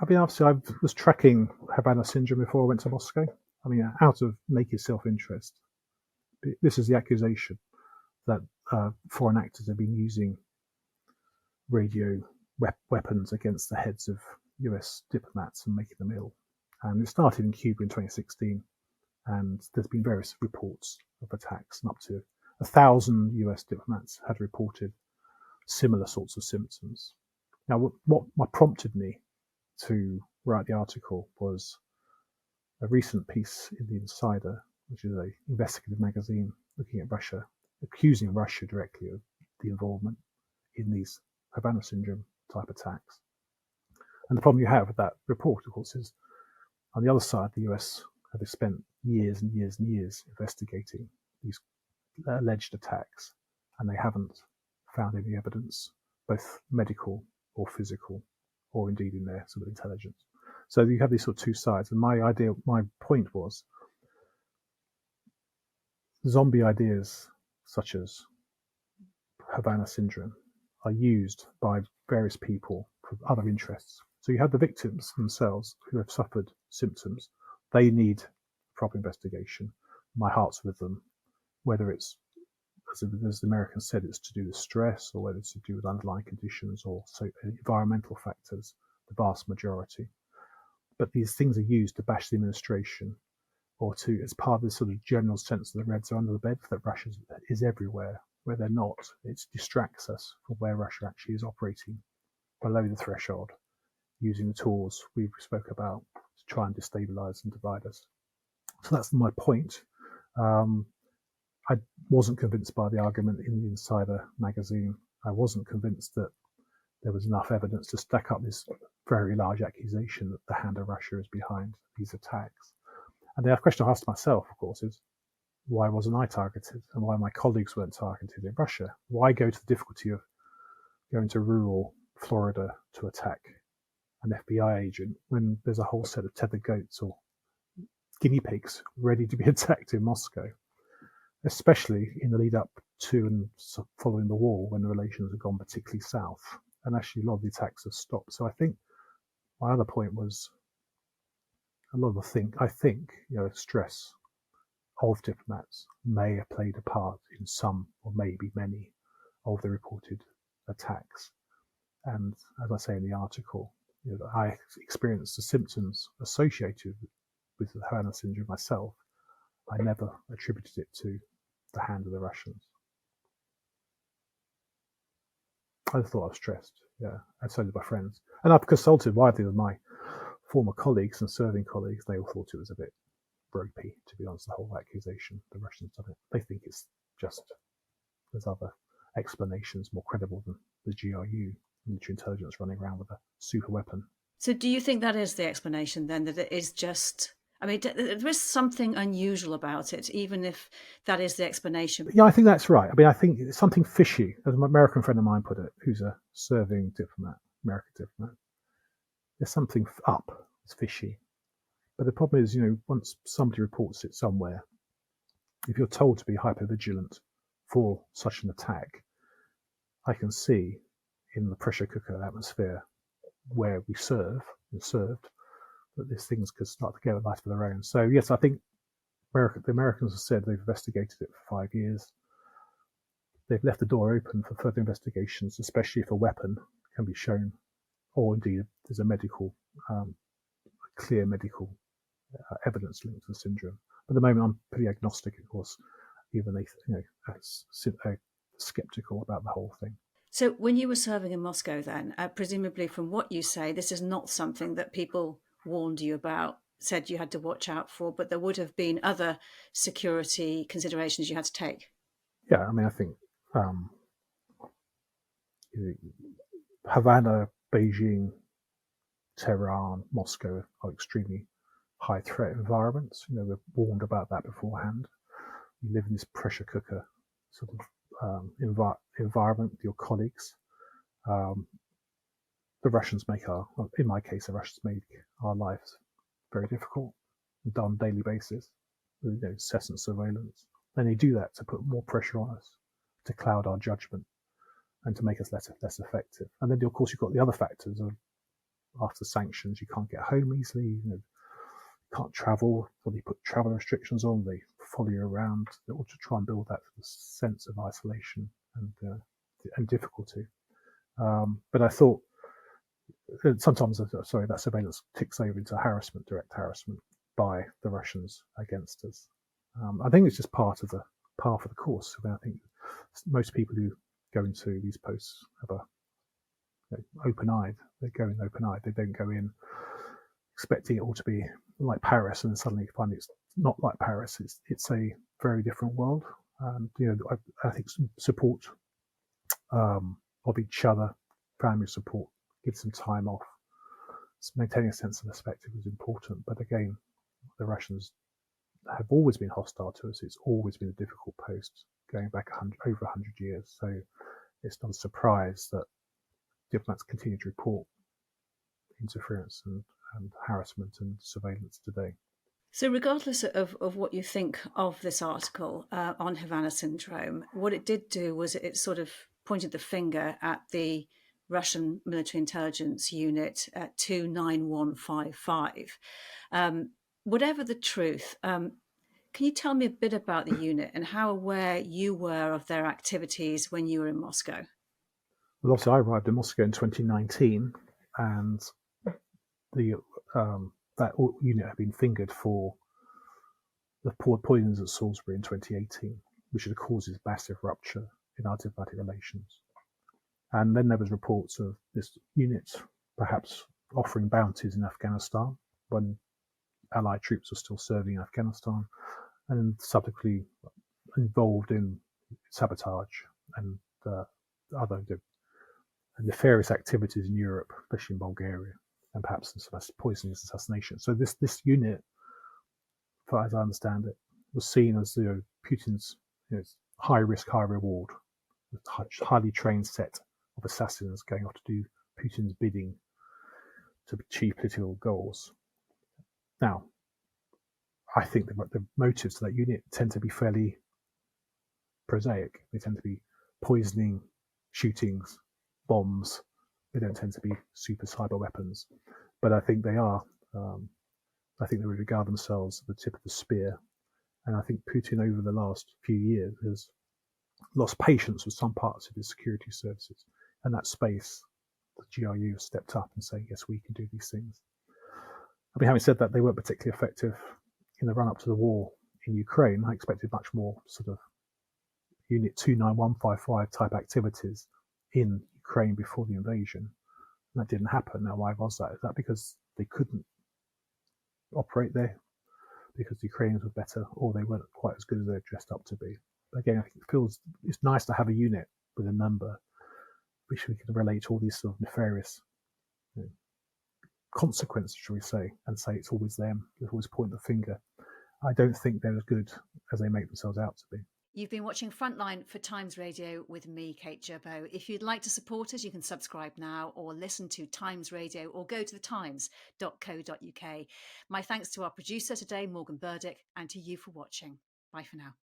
I mean, obviously, I was tracking Havana Syndrome before I went to Moscow. I mean, out of naked self-interest, this is the accusation that foreign actors have been using radio weapons against the heads of US diplomats and making them ill. And it started in Cuba in 2016, and there's been various reports of attacks, and up to 1,000 US diplomats had reported similar sorts of symptoms. Now, what prompted me to write the article was a recent piece in The Insider, which is an investigative magazine looking at Russia, accusing Russia directly of the involvement in these Havana Syndrome type attacks. And the problem you have with that report, of course, is on the other side, the US have spent years and years and years investigating these alleged attacks, and they haven't found any evidence, both medical or physical, or indeed in their sort of intelligence. So you have these sort of two sides. And my point was, zombie ideas such as Havana Syndrome are used by various people for other interests. So you have the victims themselves who have suffered symptoms. They need proper investigation. My heart's with them, whether it's, as the Americans said, it's to do with stress, or whether it's to do with underlying conditions or environmental factors, the vast majority. But these things are used to bash the administration, or to, as part of this sort of general sense that the Reds are under the bed, that Russia is everywhere, where they're not. It distracts us from where Russia actually is operating below the threshold, using the tools we spoke about to try and destabilize and divide us. So that's my point. I wasn't convinced by the argument in the Insider magazine. I wasn't convinced that there was enough evidence to stack up this very large accusation that the hand of Russia is behind these attacks. And the question I asked myself, of course, is why wasn't I targeted, and why my colleagues weren't targeted in Russia? Why go to the difficulty of going to rural Florida to attack an FBI agent when there's a whole set of tethered goats or guinea pigs ready to be attacked in Moscow, especially in the lead up to and following the war, when the relations have gone particularly south, and actually a lot of the attacks have stopped. So I think my other point was I think stress of diplomats may have played a part in some, or maybe many, of the reported attacks. And as I say in the article, I experienced the symptoms associated with the Havana Syndrome myself. I never attributed it to the hand of the Russians. I thought I was stressed, yeah, and so did my friends. And I've consulted widely with my former colleagues and serving colleagues. They all thought it was a bit ropey, to be honest, the whole accusation the Russians done it. They think it's just, there's other explanations more credible than the GRU, military intelligence, running around with a super weapon. So do you think that is the explanation then, that it is just, I mean, there is something unusual about it, even if that is the explanation? Yeah, I think that's right. I mean, I think it's something fishy, as an American friend of mine put it, who's a serving diplomat, American diplomat. There's something up, it's fishy. But the problem is, once somebody reports it somewhere, if you're told to be hypervigilant for such an attack, I can see in the pressure cooker atmosphere where we served, that these things could start to get a life of their own. So yes, I think the Americans have said they've investigated it for 5 years. They've left the door open for further investigations, especially if a weapon can be shown, or indeed there's a clear medical evidence linked to the syndrome. But at the moment, I'm pretty agnostic, of course, even skeptical about the whole thing. So when you were serving in Moscow then, presumably from what you say, this is not something that people warned you about, said you had to watch out for, but there would have been other security considerations you had to take. Yeah, I mean, I think Havana, Beijing, Tehran, Moscow are extremely high threat environments. We're warned about that beforehand. You live in this pressure cooker sort of environment with your colleagues. The Russians in my case, the Russians make our lives very difficult, done on a daily basis, with incessant surveillance. And they do that to put more pressure on us, to cloud our judgment, and to make us less effective. And then, of course, you've got the other factors of after sanctions, you can't get home easily. You can't travel. So they put travel restrictions on. They follow you around to try and build that sense of isolation and difficulty. But I thought sometimes, that surveillance ticks over into harassment, direct harassment by the Russians against us. I think it's just part of the course. I think most people who go into these posts have open-eyed. They go in open-eyed. They don't go in expecting it all to be like Paris, and then suddenly find it's not like Paris. It's a very different world. And I think support of each other, family support, give some time off. Maintaining a sense of perspective is important. But again, the Russians have always been hostile to us. It's always been a difficult post going back over 100 years. So it's not a surprise that diplomats continue to report interference and harassment and surveillance today. So regardless of what you think of this article on Havana Syndrome, what it did do was it sort of pointed the finger at the Russian military intelligence unit at 29155. Whatever the truth, can you tell me a bit about the unit and how aware you were of their activities when you were in Moscow? Well, obviously, I arrived in Moscow in 2019, and that unit had been fingered for the poisons at Salisbury in 2018, which had caused this massive rupture in our diplomatic relations. And then there was reports of this unit perhaps offering bounties in Afghanistan when Allied troops were still serving in Afghanistan, and subsequently involved in sabotage and other nefarious activities in Europe, especially in Bulgaria, and perhaps some poisoning assassination. So this unit, as I understand it, was seen as Putin's high risk, high reward, highly trained set of assassins going off to do Putin's bidding to achieve political goals. Now, I think the motives to that unit tend to be fairly prosaic. They tend to be poisoning, shootings, bombs. They don't tend to be super cyber weapons. But I think they are. I think they would regard themselves at the tip of the spear. And I think Putin, over the last few years, has lost patience with some parts of his security services. And that space, the GRU has stepped up and saying, yes, we can do these things. I mean, having said that, they weren't particularly effective in the run-up to the war in Ukraine. I expected much more sort of Unit 29155 type activities in Ukraine before the invasion. And that didn't happen. Now, why was that? Is that because they couldn't operate there? Because the Ukrainians were better, or they weren't quite as good as they're dressed up to be? But again, I think it's nice to have a unit with a number which we can relate to all these sort of nefarious consequences, shall we say, and say it's always them. They always point the finger. I don't think they're as good as they make themselves out to be. You've been watching Frontline for Times Radio with me, Kate Gerbeau. If you'd like to support us, you can subscribe now or listen to Times Radio or go to thetimes.co.uk. My thanks to our producer today, Morgan Burdick, and to you for watching. Bye for now.